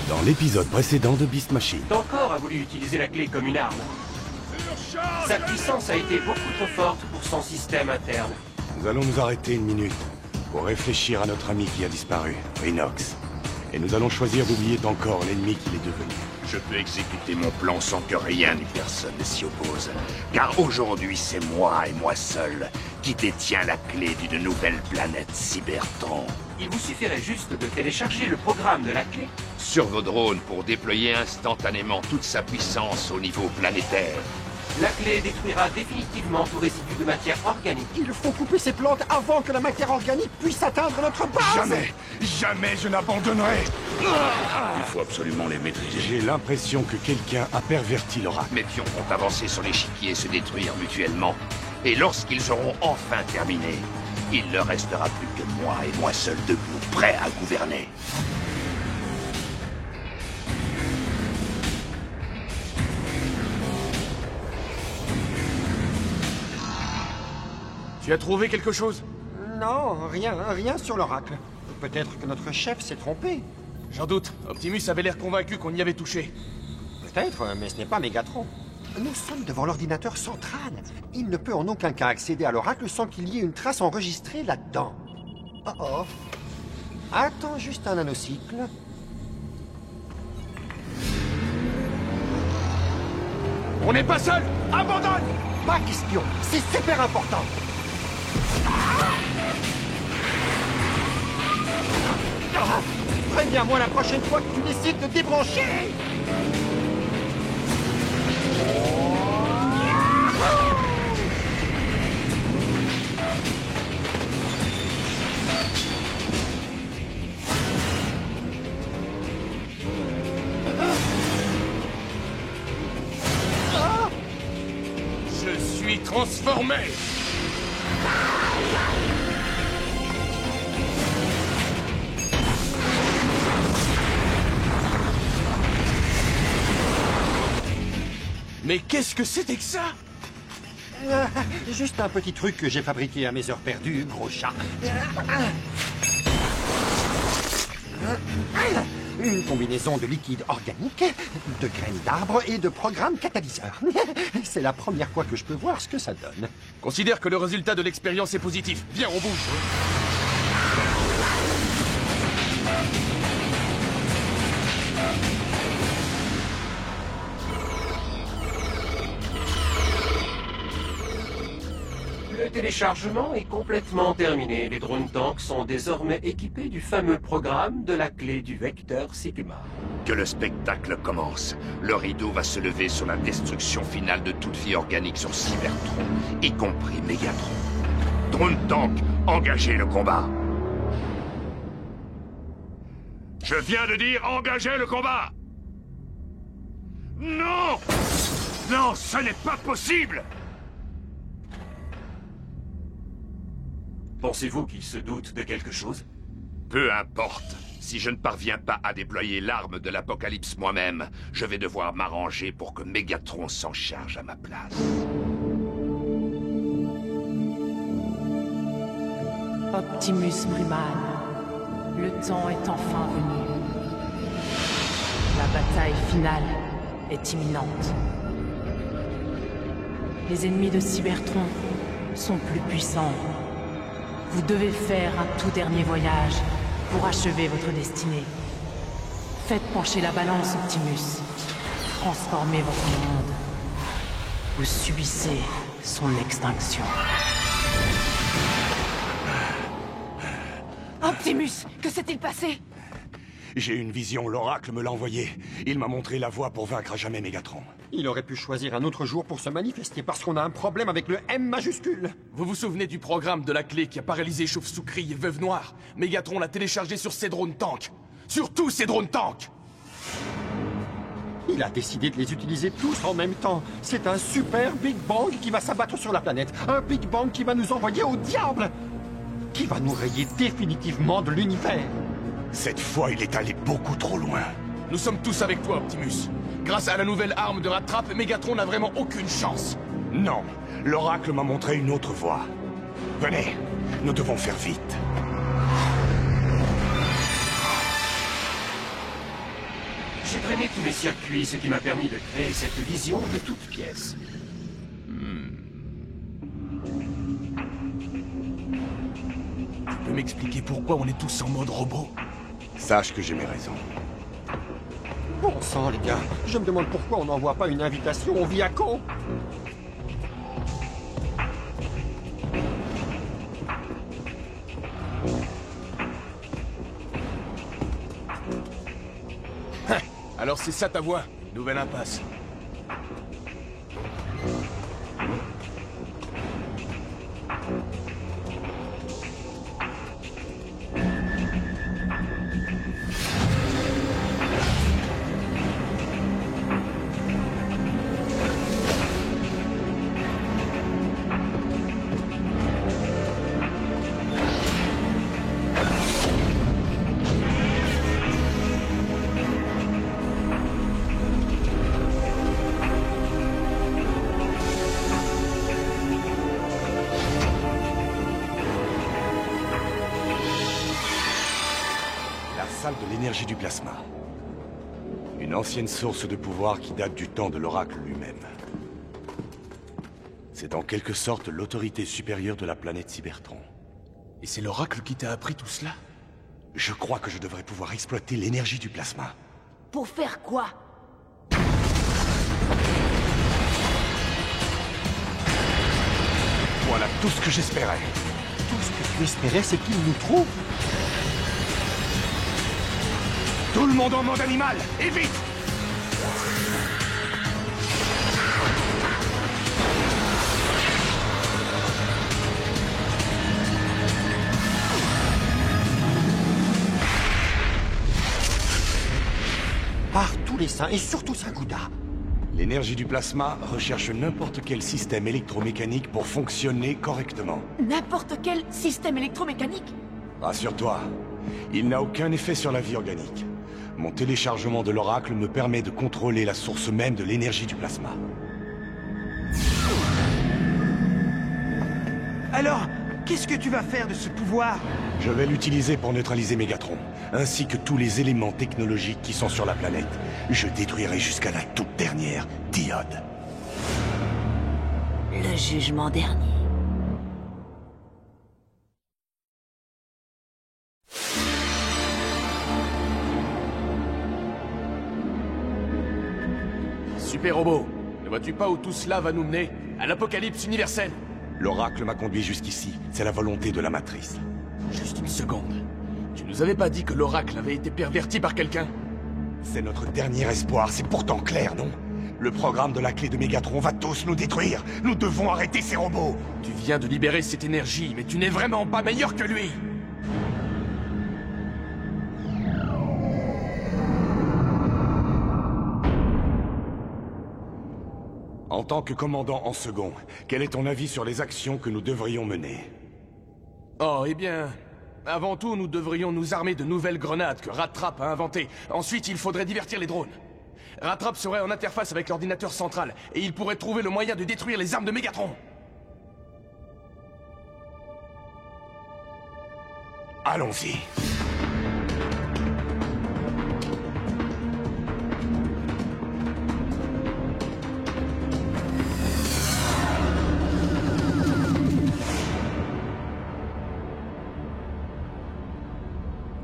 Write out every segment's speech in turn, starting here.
Dans l'épisode précédent de Beast Machine. Dankor a voulu utiliser la clé comme une arme. Sa puissance a été beaucoup trop forte pour son système interne. Nous allons nous arrêter une minute pour réfléchir à notre ami qui a disparu, Rhinox. Et nous allons choisir d'oublier Dankor l'ennemi qu'il est devenu. Je peux exécuter mon plan sans que rien ni personne ne s'y oppose. Car aujourd'hui, c'est moi et moi seul qui détient la clé d'une nouvelle planète Cybertron. Il vous suffirait juste de télécharger le programme de la clé. Sur vos drones pour déployer instantanément toute sa puissance au niveau planétaire. La clé détruira définitivement tout résidu de matière organique. Il faut couper ces plantes avant que la matière organique puisse atteindre notre base. Jamais je n'abandonnerai. Il faut absolument les maîtriser. J'ai l'impression que quelqu'un a perverti l'oracle. Mes pions vont avancer sur l'échiquier et se détruire mutuellement. Et lorsqu'ils auront enfin terminé, il ne restera plus que moi et moi seul debout, prêt à gouverner. Tu as trouvé quelque chose? Non, rien sur l'oracle. Peut-être que notre chef s'est trompé. J'en doute. Optimus avait l'air convaincu qu'on y avait touché. Peut-être, mais ce n'est pas Mégatron. Nous sommes devant l'ordinateur central. Il ne peut en aucun cas accéder à l'oracle sans qu'il y ait une trace enregistrée là-dedans. Oh. Attends juste un nanocycle. On n'est pas seul! Abandonne! Pas question, c'est super important. Préviens-moi la prochaine fois que tu décides de débrancher. Je suis transformé! Mais qu'est-ce que c'était que ça? Juste un petit truc que j'ai fabriqué à mes heures perdues, gros chat. Une combinaison de liquide organique, de graines d'arbre et de programme catalyseur. C'est la première fois que je peux voir ce que ça donne. Considère que le résultat de l'expérience est positif. Viens, on bouge. Le téléchargement est complètement terminé. Les drones tanks sont désormais équipés du fameux programme de la clé du vecteur Sigma. Que le spectacle commence. Le rideau va se lever sur la destruction finale de toute vie organique sur Cybertron, y compris Mégatron. Drone tank, engagez le combat. Je viens de dire engagez le combat. Non! Non, ce n'est pas possible! Pensez-vous qu'il se doute de quelque chose? Peu importe. Si je ne parviens pas à déployer l'arme de l'apocalypse moi-même, je vais devoir m'arranger pour que Mégatron s'en charge à ma place. Optimus Primal, le temps est enfin venu. La bataille finale est imminente. Les ennemis de Cybertron sont plus puissants. Vous devez faire un tout dernier voyage pour achever votre destinée. Faites pencher la balance, Optimus. Transformez votre monde. Vous subissez son extinction. Optimus, que s'est-il passé? J'ai une vision, l'oracle me l'a envoyé. Il m'a montré la voie pour vaincre à jamais Mégatron. Il aurait pu choisir un autre jour pour se manifester parce qu'on a un problème avec le M majuscule. Vous vous souvenez du programme de la clé qui a paralysé Chauve-Soucrie et Veuve Noire? Mégatron l'a téléchargé sur ses drones tanks. Sur tous ses drones tanks! Il a décidé de les utiliser tous en même temps. C'est un super Big Bang qui va s'abattre sur la planète. Un Big Bang qui va nous envoyer au diable. Qui va nous rayer définitivement de l'univers. Cette fois, il est allé beaucoup trop loin. Nous sommes tous avec toi, Optimus. Grâce à la nouvelle arme de rattrape, Mégatron n'a vraiment aucune chance. Non, l'oracle m'a montré une autre voie. Venez, nous devons faire vite. J'ai drainé tous les circuits, ce qui m'a permis de créer cette vision de toute pièce. Tu peux m'expliquer pourquoi on est tous en mode robot? Sache que j'ai mes raisons. Bon sang, les gars, je me demande pourquoi on n'envoie pas une invitation au Viacon. Alors c'est ça ta voix? Nouvelle impasse. Salle de l'énergie du plasma. Une ancienne source de pouvoir qui date du temps de l'oracle lui-même. C'est en quelque sorte l'autorité supérieure de la planète Cybertron. Et c'est l'oracle qui t'a appris tout cela? Je crois que je devrais pouvoir exploiter l'énergie du plasma. Pour faire quoi? Voilà tout ce que j'espérais. Tout ce que tu espérais, c'est qu'il nous trouve. Tout le monde en mode animal, et vite! Par tous les saints, et surtout Sakuda. L'énergie du plasma recherche n'importe quel système électromécanique pour fonctionner correctement. N'importe quel système électromécanique? Rassure-toi, il n'a aucun effet sur la vie organique. Mon téléchargement de l'oracle me permet de contrôler la source même de l'énergie du plasma. Alors, qu'est-ce que tu vas faire de ce pouvoir? Je vais l'utiliser pour neutraliser Mégatron, ainsi que tous les éléments technologiques qui sont sur la planète. Je détruirai jusqu'à la toute dernière diode. Le jugement dernier. Super robot, ne vois-tu pas où tout cela va nous mener? À l'apocalypse universelle? L'oracle m'a conduit jusqu'ici, c'est la volonté de la matrice. Juste une seconde. Tu nous avais pas dit que l'oracle avait été perverti par quelqu'un? C'est notre dernier espoir, c'est pourtant clair, non? Le programme de la clé de Mégatron va tous nous détruire. Nous devons arrêter ces robots. Tu viens de libérer cette énergie, mais tu n'es vraiment pas meilleur que lui! En tant que commandant en second, quel est ton avis sur les actions que nous devrions mener? Oh, eh bien... Avant tout, nous devrions nous armer de nouvelles grenades que Rattrap a inventées. Ensuite, il faudrait divertir les drones. Rattrap serait en interface avec l'ordinateur central, et il pourrait trouver le moyen de détruire les armes de Mégatron. Allons-y.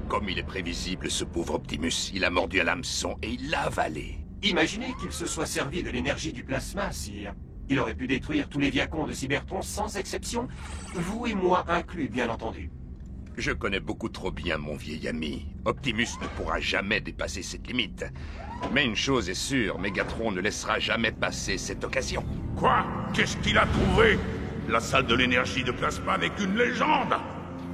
Comme il est prévisible, ce pauvre Optimus, il a mordu à l'hameçon et il l'a avalé. Imaginez qu'il se soit servi de l'énergie du plasma, sire. Il aurait pu détruire tous les Viacons de Cybertron sans exception, vous et moi inclus, bien entendu. Je connais beaucoup trop bien mon vieil ami. Optimus ne pourra jamais dépasser cette limite. Mais une chose est sûre, Mégatron ne laissera jamais passer cette occasion. Quoi? Qu'est-ce qu'il a trouvé? La salle de l'énergie de plasma n'est qu'une légende!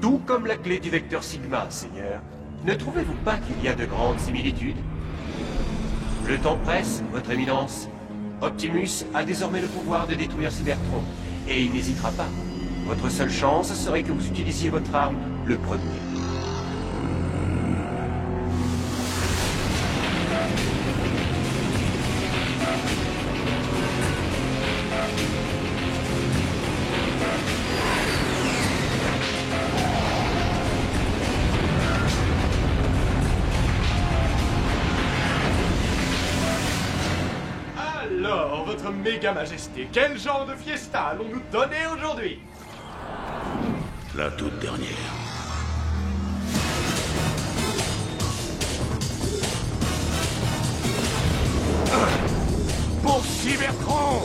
Tout comme la clé du vecteur Sigma, Seigneur. Ne trouvez-vous pas qu'il y a de grandes similitudes? Le temps presse, votre éminence. Optimus a désormais le pouvoir de détruire Cybertron, et il n'hésitera pas. Votre seule chance serait que vous utilisiez votre arme le premier. votre méga majesté, quel genre de fiesta allons-nous donner aujourd'hui? La toute dernière. Pour Cybertron!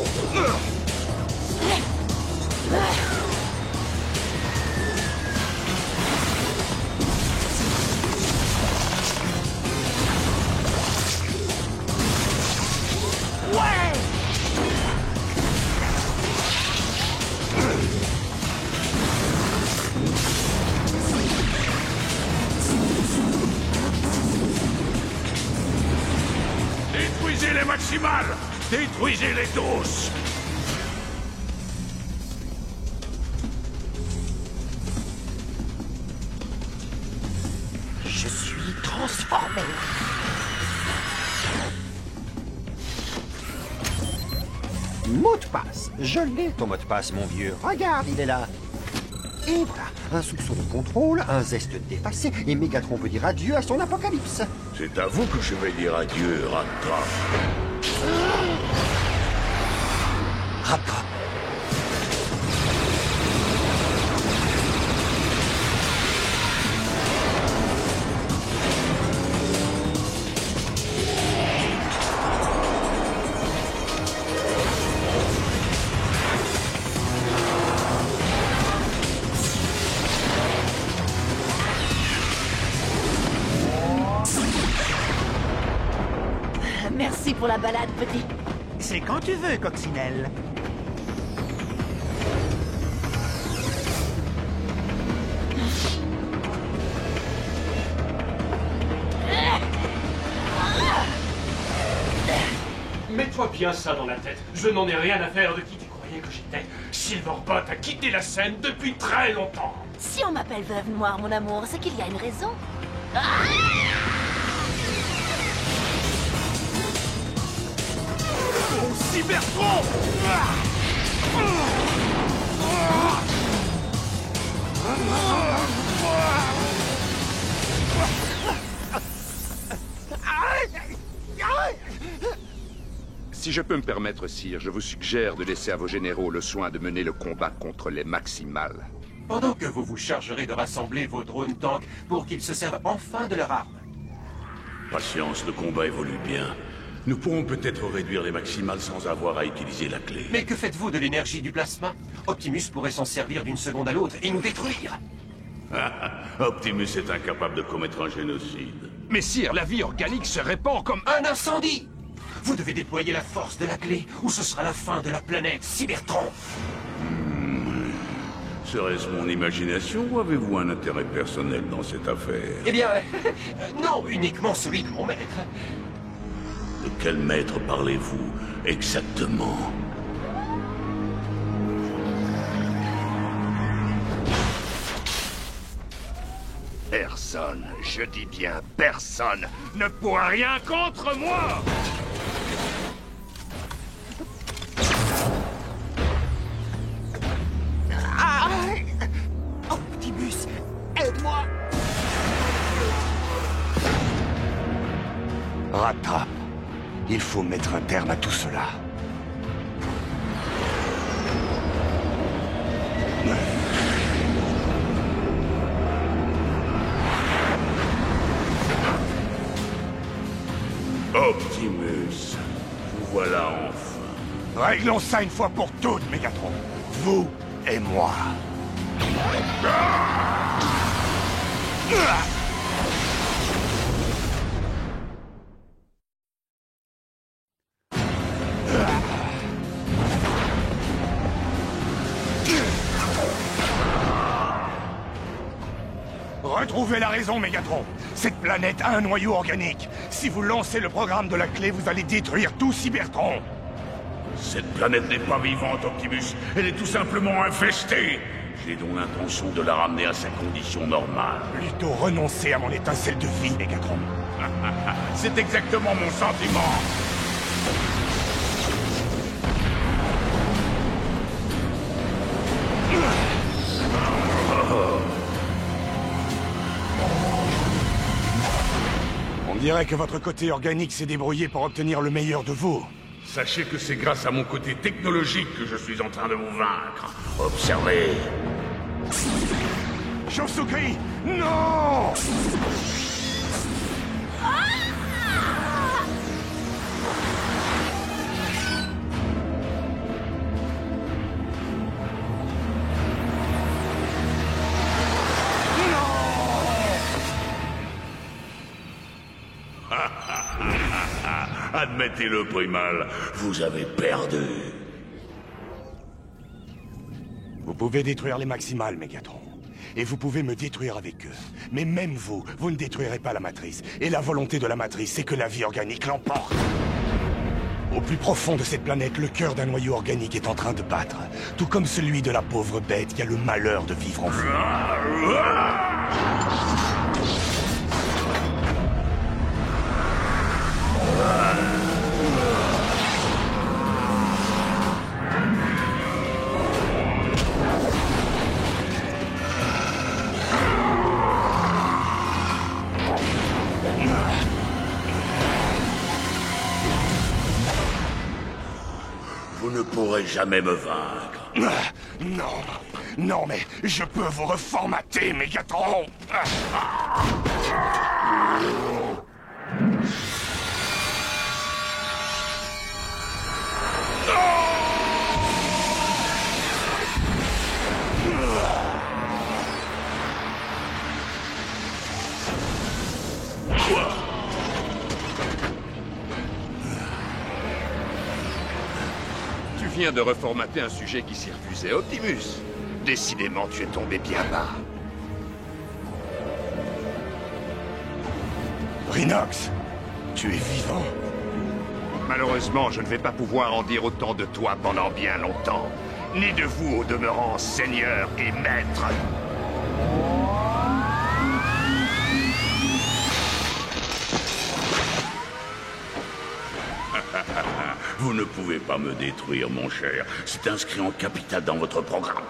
Détruisez les maximales! Détruisez-les tous! Je suis transformé. Mot de passe. Je l'ai, ton mot de passe, mon vieux. Regarde, il est là. Et voilà, un soupçon de contrôle, un zeste dépassé, et Megatron peut dire adieu à son apocalypse. C'est à vous que je vais dire adieu, Rattrap. Rattrape! Merci pour la balade, petit. C'est quand tu veux, Coccinelle. Mets-toi bien ça dans la tête. Je n'en ai rien à faire de qui tu croyais que j'étais. Silverbot a quitté la scène depuis très longtemps. Si on m'appelle Veuve Noire, mon amour, c'est qu'il y a une raison. Cybertron! Si je peux me permettre, sire, je vous suggère de laisser à vos généraux le soin de mener le combat contre les maximales. Pendant que vous vous chargerez de rassembler vos drones tanks pour qu'ils se servent enfin de leur arme. Patience, le combat évolue bien. Nous pourrons peut-être réduire les maximales sans avoir à utiliser la clé. Mais que faites-vous de l'énergie du plasma? Optimus pourrait s'en servir d'une seconde à l'autre et nous détruire. Optimus est incapable de commettre un génocide. Mais sire, la vie organique se répand comme... Un incendie! Vous devez déployer la force de la clé ou ce sera la fin de la planète Cybertron. Serait-ce mon imagination ou avez-vous un intérêt personnel dans cette affaire? Eh bien, non, uniquement celui de mon maître. De quel maître parlez-vous exactement? Personne, je dis bien personne, ne pourra rien contre moi! Optimus, aide-moi. Rattrape. Il faut mettre un terme à tout cela. Optimus, vous voilà enfin. Réglons ça une fois pour toutes, Megatron. Vous et moi. Retrouvez la raison, Megatron. Cette planète a un noyau organique. Si vous lancez le programme de la clé, vous allez détruire tout Cybertron. Cette planète n'est pas vivante, Optimus. Elle est tout simplement infestée. J'ai donc l'intention de la ramener à sa condition normale. Plutôt renoncer à mon étincelle de vie, Megatron. C'est exactement mon sentiment. On dirait que votre côté organique s'est débrouillé pour obtenir le meilleur de vous. Sachez que c'est grâce à mon côté technologique que je suis en train de vous vaincre. Observez. Chauve-souris! Non! Admettez-le, Primal, vous avez perdu. Vous pouvez détruire les Maximals, Megatron. Et vous pouvez me détruire avec eux. Mais même vous, vous ne détruirez pas la Matrice. Et la volonté de la Matrice, c'est que la vie organique l'emporte. Au plus profond de cette planète, le cœur d'un noyau organique est en train de battre. Tout comme celui de la pauvre bête qui a le malheur de vivre en vous. Vous ne pourrez jamais me vaincre. Non, non, mais je peux vous reformater, Megatron. Tu viens de reformater un sujet qui s'y refusait, Optimus. Décidément, tu es tombé bien bas. Rhinox, tu es vivant. Malheureusement, je ne vais pas pouvoir en dire autant de toi pendant bien longtemps. Ni de vous au demeurant seigneur et maître. Vous ne pouvez pas me détruire, mon cher. C'est inscrit en capital dans votre programme.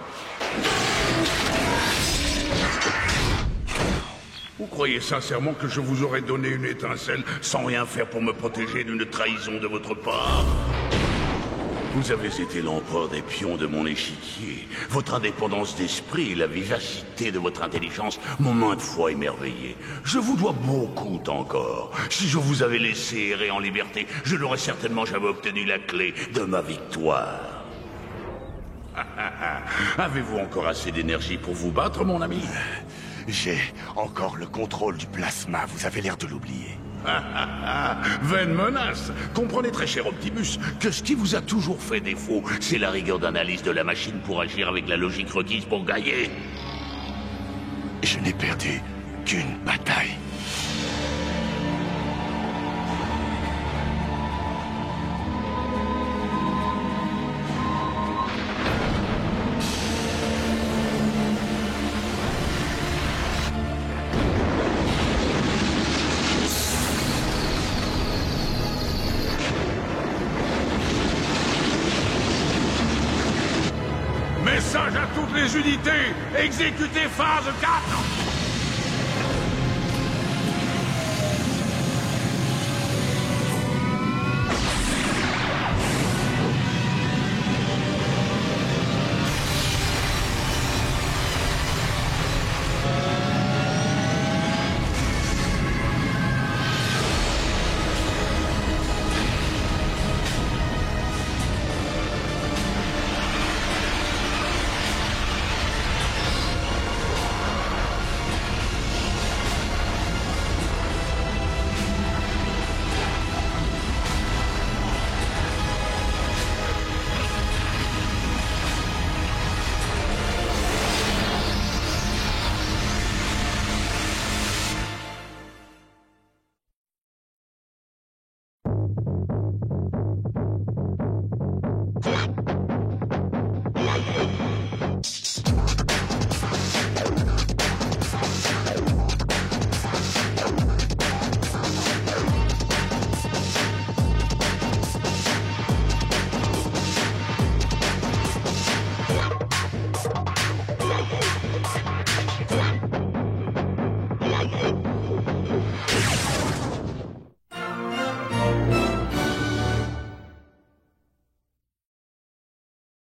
Vous croyez sincèrement que je vous aurais donné une étincelle sans rien faire pour me protéger d'une trahison de votre part? Vous avez été l'empereur des pions de mon échiquier. Votre indépendance d'esprit et la vivacité de votre intelligence m'ont maintes fois émerveillé. Je vous dois beaucoup encore. Si je vous avais laissé errer en liberté, je n'aurais certainement jamais obtenu la clé de ma victoire. Avez-vous encore assez d'énergie pour vous battre, mon ami? J'ai encore le contrôle du plasma, vous avez l'air de l'oublier. Vaine menace. Comprenez, très cher Optimus, que ce qui vous a toujours fait défaut, c'est la rigueur d'analyse de la machine pour agir avec la logique requise pour gagner. Je n'ai perdu qu'une bataille. Message à toutes les unités! Exécutez phase 4!